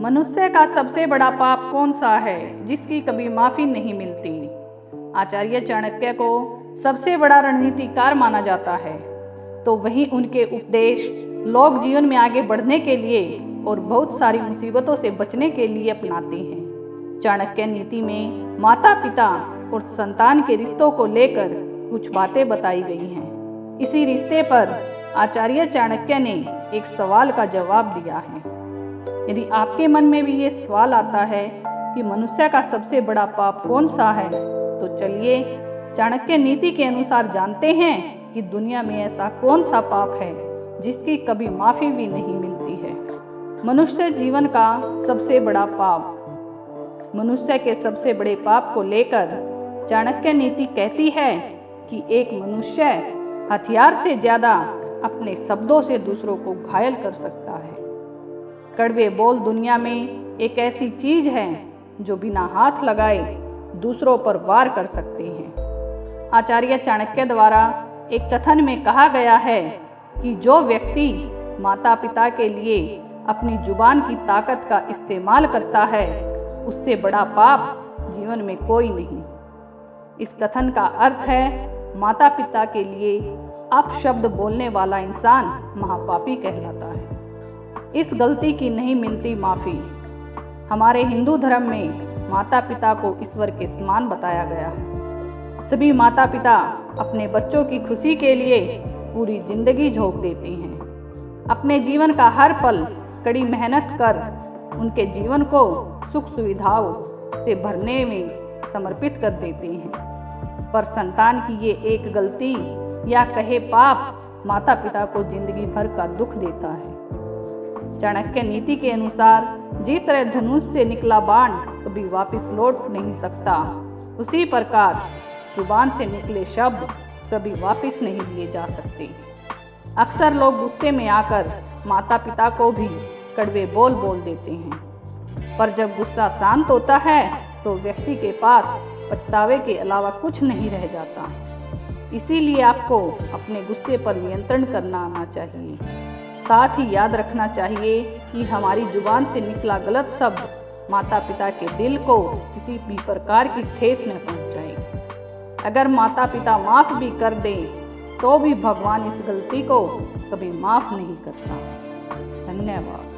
मनुष्य का सबसे बड़ा पाप कौन सा है जिसकी कभी माफी नहीं मिलती। आचार्य चाणक्य को सबसे बड़ा रणनीतिकार माना जाता है, तो वहीं उनके उपदेश लोग जीवन में आगे बढ़ने के लिए और बहुत सारी मुसीबतों से बचने के लिए अपनाते हैं। चाणक्य नीति में माता पिता और संतान के रिश्तों को लेकर कुछ बातें बताई गई हैं। इसी रिश्ते पर आचार्य चाणक्य ने एक सवाल का जवाब दिया है। यदि आपके मन में भी ये सवाल आता है कि मनुष्य का सबसे बड़ा पाप कौन सा है, तो चलिए चाणक्य नीति के अनुसार जानते हैं कि दुनिया में ऐसा कौन सा पाप है जिसकी कभी माफी भी नहीं मिलती है। मनुष्य जीवन का सबसे बड़ा पाप। मनुष्य के सबसे बड़े पाप को लेकर चाणक्य नीति कहती है कि एक मनुष्य हथियार से ज्यादा अपने शब्दों से दूसरों को घायल कर सकता है। कड़वे बोल दुनिया में एक ऐसी चीज है जो बिना हाथ लगाए दूसरों पर वार कर सकते हैं। आचार्य चाणक्य द्वारा एक कथन में कहा गया है कि जो व्यक्ति माता पिता के लिए अपनी जुबान की ताकत का इस्तेमाल करता है, उससे बड़ा पाप जीवन में कोई नहीं। इस कथन का अर्थ है माता पिता के लिए अपशब्द बोलने वाला इंसान महापापी कहलाता है। इस गलती की नहीं मिलती माफी। हमारे हिंदू धर्म में माता पिता को ईश्वर के समान बताया गया है। सभी माता पिता अपने बच्चों की खुशी के लिए पूरी जिंदगी झोंक देते हैं। अपने जीवन का हर पल कड़ी मेहनत कर उनके जीवन को सुख सुविधाओं से भरने में समर्पित कर देते हैं। पर संतान की ये एक गलती या कहे पाप माता पिता को जिंदगी भर का दुख देता है। चाणक्य नीति के अनुसार जिस तरह धनुष से निकला बाण कभी वापस लौट नहीं सकता, उसी प्रकार जुबान से निकले शब्द कभी वापस नहीं लिए जा सकते। अक्सर लोग गुस्से में आकर माता पिता को भी कड़वे बोल बोल देते हैं, पर जब गुस्सा शांत होता है तो व्यक्ति के पास पछतावे के अलावा कुछ नहीं रह जाता। इसीलिए आपको अपने गुस्से पर नियंत्रण करना आना चाहिए। साथ ही याद रखना चाहिए कि हमारी जुबान से निकला गलत शब्द माता पिता के दिल को किसी भी प्रकार की ठेस न पहुंचाए। अगर माता पिता माफ भी कर दें तो भी भगवान इस गलती को कभी माफ नहीं करता। धन्यवाद।